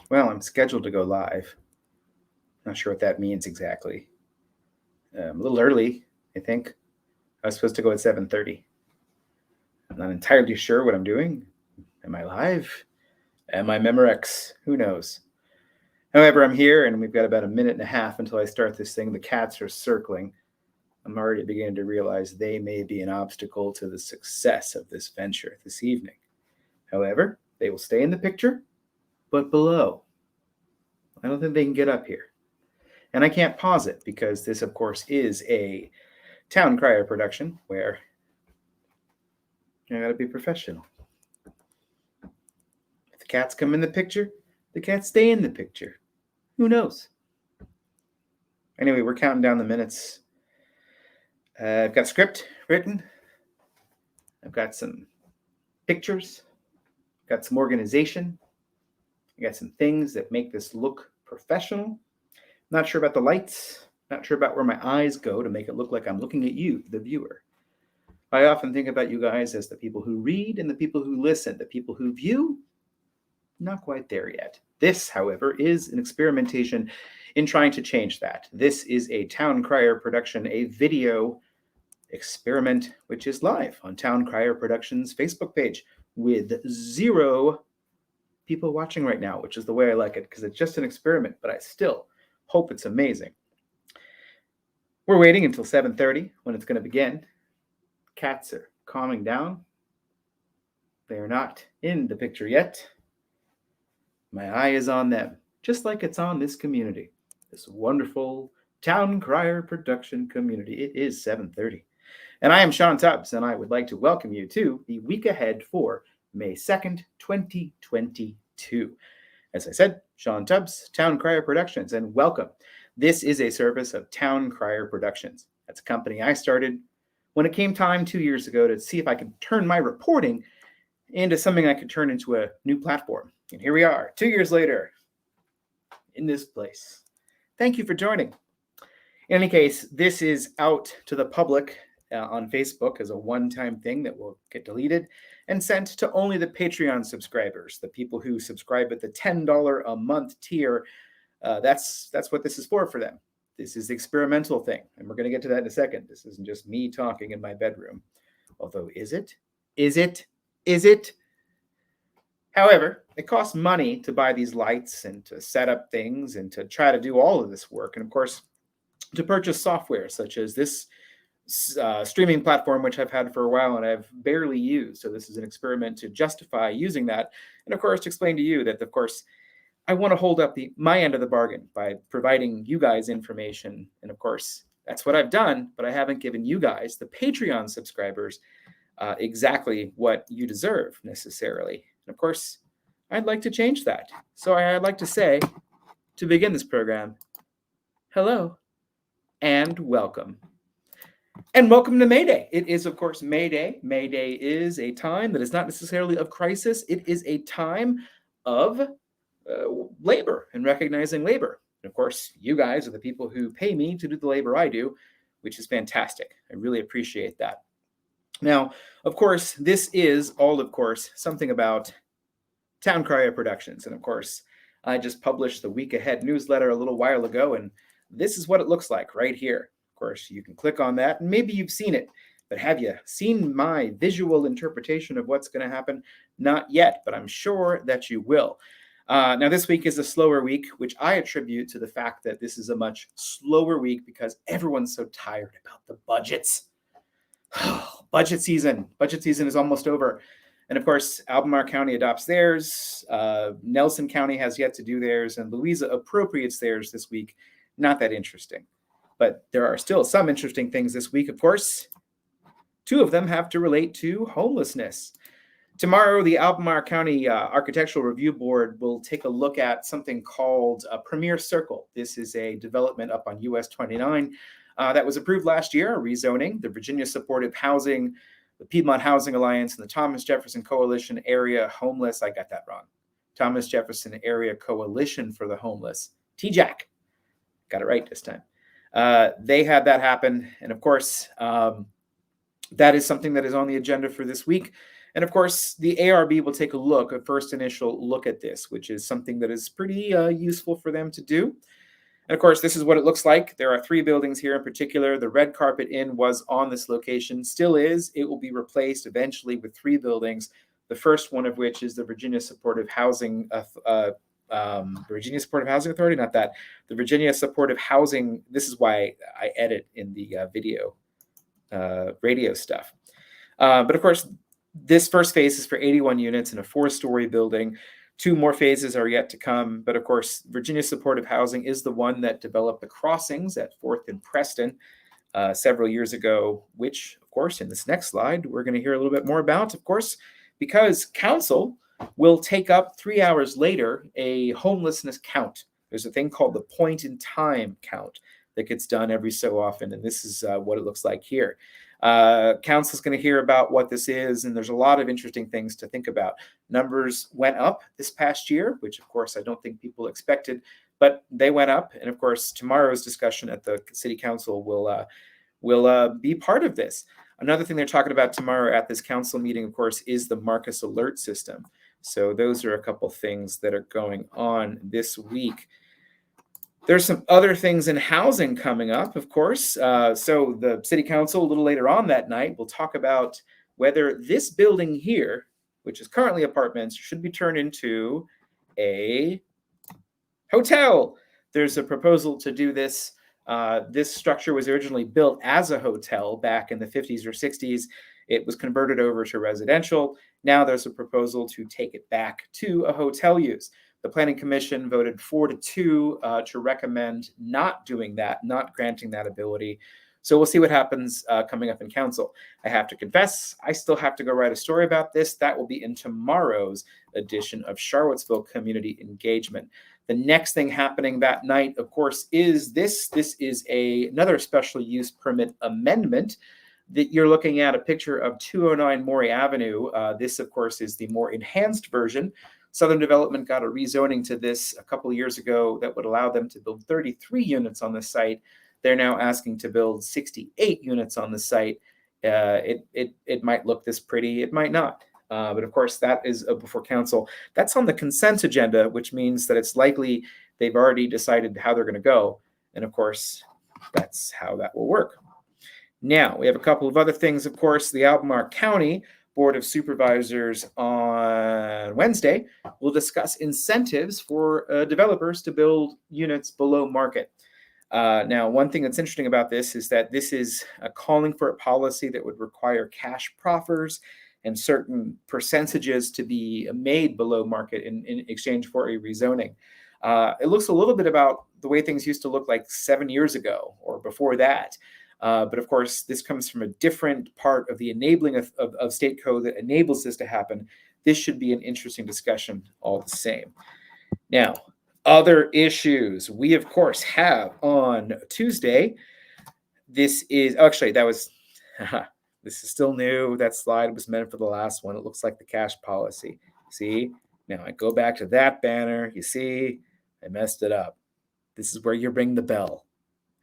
Well, I'm scheduled to go live. Not sure what that means exactly. A little early, I think. I was supposed to go at 7:30. I'm not entirely sure what I'm doing. Am I live? Am I Memorex? Who knows? However, I'm here, and we've got about a minute and a half until I start this thing. The cats are circling. I'm already beginning to realize they may be an obstacle to the success of this venture this evening. However, they will stay in the picture, but below. I don't think they can get up here. And I can't pause it because this, of course, is a Town Crier production where I gotta be professional. If the cats come in the picture, the cats stay in the picture. Who knows? Anyway, we're counting down the minutes. I've got script written. I've got some pictures. I've got some organization. I got some things that make this look professional. Not sure about the lights. Not sure about where my eyes go to make it look like I'm looking at you, the viewer. I often think about you guys as the people who read and the people who listen, the people who view. Not quite there yet. This, however, is an experimentation in trying to change that. This is a Town Crier production, a video experiment, which is live on Town Crier Productions' Facebook page with 0 people watching right now, which is the way I like it because it's just an experiment, but I still hope it's amazing. We're waiting until 7:30 when it's going to begin. Cats are calming down. They are not in the picture yet. My eye is on them, just like it's on this community, this wonderful Town Crier production community. It is 7:30. And I am Sean Tubbs, and I would like to welcome you to the week ahead for May 2nd, 2022. As I said, Sean Tubbs, Town Crier Productions, and welcome. This is a service of Town Crier Productions. That's a company I started when it came time 2 years ago to see if I could turn my reporting into something I could turn into a new platform. And here we are, 2 years later, in this place. Thank you for joining. In any case, this is out to the public on Facebook as a one-time thing that will get deleted and sent to only the Patreon subscribers, the people who subscribe at the $10 a month tier. That's what this is for them. This is the experimental thing, and we're going to get to that in a second. This isn't just me talking in my bedroom. Although, is it? Is it? Is it? However, it costs money to buy these lights and to set up things and to try to do all of this work. And of course, to purchase software such as this streaming platform, which I've had for a while and I've barely used. So this is an experiment to justify using that. And of course, to explain to you that, of course, I want to hold up my end of the bargain by providing you guys information. And of course, that's what I've done, but I haven't given you guys, the Patreon subscribers, exactly what you deserve necessarily. And of course, I'd like to change that. So I'd like to say, to begin this program, hello and welcome. And welcome to May Day. It is, of course, May Day. May Day is a time that is not necessarily of crisis. It is a time of labor and recognizing labor. And of course, you guys are the people who pay me to do the labor I do, which is fantastic. I really appreciate that. Now, of course, this is all, of course, something about Town Crier Productions. And of course, I just published the Week Ahead newsletter a little while ago, and this is what it looks like right here. Of course, you can click on that, and maybe you've seen it, but have you seen my visual interpretation of what's going to happen? Not yet, but I'm sure that you will. Now, this week is a slower week, which I attribute to the fact that this is a much slower week because everyone's so tired about the budgets. Budget season is almost over. And of course, Albemarle County adopts theirs. Nelson County has yet to do theirs, and Louisa appropriates theirs this week. Not that interesting. But there are still some interesting things this week, of course. 2 of them have to relate to homelessness. Tomorrow, the Albemarle County Architectural Review Board will take a look at something called Premier Circle. This is a development up on US 29 that was approved last year, a rezoning. The Virginia Supportive Housing, the Piedmont Housing Alliance, and the Thomas Jefferson Coalition Area Homeless. I got that wrong. Thomas Jefferson Area Coalition for the Homeless. TJAC. Got it right this time. They had that happen. And of course, that is something that is on the agenda for this week. And of course, the ARB will take a first initial look at this, which is something that is pretty useful for them to do. And of course, this is what it looks like. There are 3 buildings here in particular. The Red Carpet Inn was on this location, still is. It will be replaced eventually with 3 buildings. The first one of which is the Virginia Supportive Housing Virginia Supportive Housing Authority, not that. The Virginia Supportive Housing. This is why I edit in the radio stuff. But of course, this first phase is for 81 units in a 4-story building. 2 more phases are yet to come. But of course, Virginia Supportive Housing is the one that developed the crossings at 4th and Preston several years ago, which, of course, in this next slide, we're going to hear a little bit more about, of course, because council will take up 3 hours later a homelessness count. There's a thing called the point in time count that gets done every so often. And this is what it looks like here. Council's going to hear about what this is, and there's a lot of interesting things to think about. Numbers went up this past year, which of course I don't think people expected, but they went up. And of course, tomorrow's discussion at the City Council will be part of this. Another thing they're talking about tomorrow at this council meeting, of course, is the Marcus Alert System. So those are a couple things that are going on this week. There's some other things in housing coming up, of course. So the City Council, a little later on that night, will talk about whether this building here, which is currently apartments, should be turned into a hotel. There's a proposal to do this. This structure was originally built as a hotel back in the 50s or 60s. It was converted over to residential. Now there's a proposal to take it back to a hotel use. The Planning Commission voted 4-2 to recommend not doing that, not granting that ability. So we'll see what happens coming up in council. I have to confess, I still have to go write a story about this. That will be in tomorrow's edition of Charlottesville Community Engagement. The next thing happening that night, of course, is this. This is another special use permit amendment that you're looking at a picture of 209 Maury Avenue. This, of course, is the more enhanced version. Southern Development got a rezoning to this a couple of years ago that would allow them to build 33 units on the site. They're now asking to build 68 units on the site. It might look this pretty, it might not. But of course, that is before council. That's on the consent agenda, which means that it's likely they've already decided how they're going to go. And of course, that's how that will work. Now, we have a couple of other things. Of course, the Albemarle County Board of Supervisors on Wednesday will discuss incentives for developers to build units below market. Now, one thing that's interesting about this is that this is calling for a policy that would require cash proffers and certain percentages to be made below market in exchange for a rezoning. It looks a little bit about the way things used to look like 7 years ago or before that. But of course, this comes from a different part of the enabling of state code that enables this to happen. This should be an interesting discussion all the same. Now, other issues we, of course, have on Tuesday. This is actually, this is still new. That slide was meant for the last one. It looks like the cash policy. See, now I go back to that banner. You see, I messed it up. This is where you ring the bell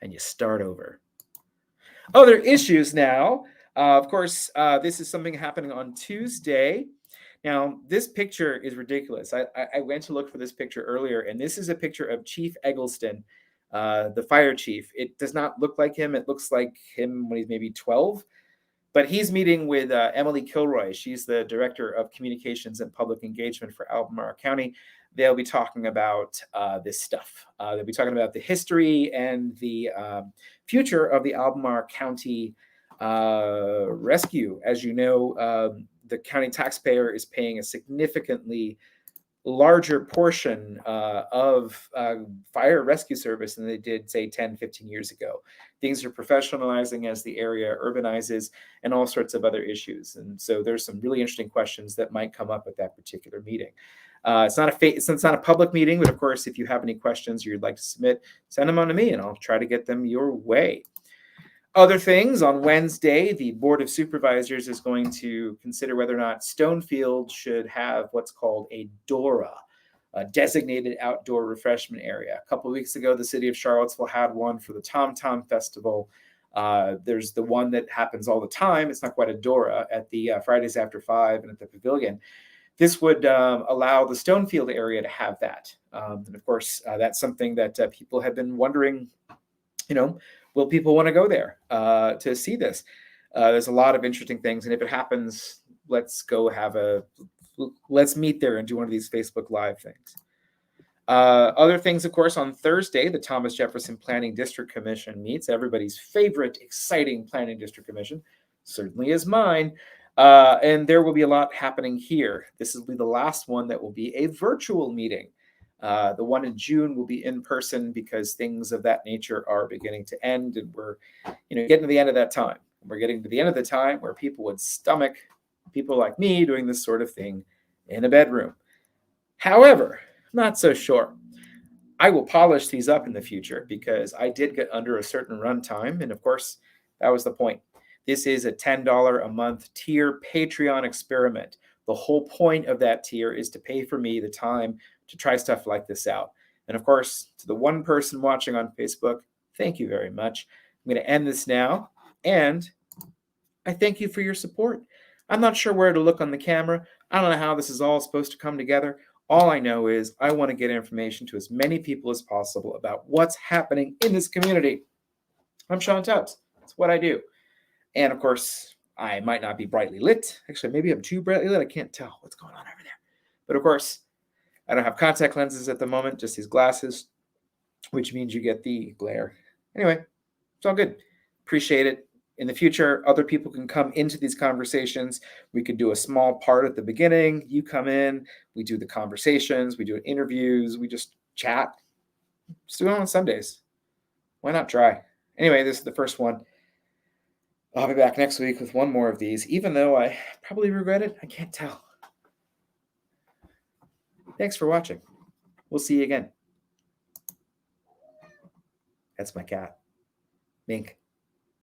and you start over. Other issues now. Of course, this is something happening on Tuesday. Now, this picture is ridiculous. I went to look for this picture earlier, and this is a picture of Chief Eggleston, the fire chief. It does not look like him. It looks like him when he's maybe 12. But he's meeting with Emily Kilroy. She's the Director of Communications and Public Engagement for Albemarle County. They'll be talking about this stuff. They'll be talking about the history and the future of the Albemarle County rescue. As you know, the county taxpayer is paying a significantly larger portion of fire rescue service than they did, say, 10, 15 years ago. Things are professionalizing as the area urbanizes and all sorts of other issues. And so there's some really interesting questions that might come up at that particular meeting. It's not a public meeting, but of course, if you have any questions you'd like to submit, send them on to me and I'll try to get them your way. Other things, on Wednesday, the Board of Supervisors is going to consider whether or not Stonefield should have what's called a DORA, a designated outdoor refreshment area. A couple of weeks ago, the city of Charlottesville had one for the Tom Tom Festival. There's the one that happens all the time. It's not quite a Dora at the Fridays After 5 and at the Pavilion. This would allow the Stonefield area to have that. And of course, that's something that people have been wondering, will people want to go there to see this? There's a lot of interesting things. And if it happens, let's meet there and do one of these Facebook Live things. Other things, of course, on Thursday, the Thomas Jefferson Planning District Commission meets. Everybody's favorite, exciting Planning District Commission, certainly is mine. And there will be a lot happening here. This will be the last one that will be a virtual meeting. The one in June will be in person because things of that nature are beginning to end, and we're, getting to the end of that time. We're getting to the end of the time where people would stomach people like me doing this sort of thing in a bedroom. However, not so sure. I will polish these up in the future because I did get under a certain runtime, and of course, that was the point. This is a $10 a month tier Patreon experiment. The whole point of that tier is to pay for me the time to try stuff like this out. And of course, to the one person watching on Facebook, thank you very much. I'm going to end this now, and I thank you for your support. I'm not sure where to look on the camera. I don't know how this is all supposed to come together. All I know is I want to get information to as many people as possible about what's happening in this community. I'm Sean Tubbs. That's what I do. And of course, I might not be brightly lit. Actually, maybe I'm too brightly lit. I can't tell what's going on over there. But of course, I don't have contact lenses at the moment, just these glasses, which means you get the glare. Anyway, it's all good. Appreciate it. In the future, other people can come into these conversations. We could do a small part at the beginning. You come in, we do the conversations, we do interviews, we just chat. Just do it on Sundays. Why not try? Anyway, this is the first one. I'll be back next week with one more of these, even though I probably regret it. I can't tell. Thanks for watching. We'll see you again. That's my cat, Mink.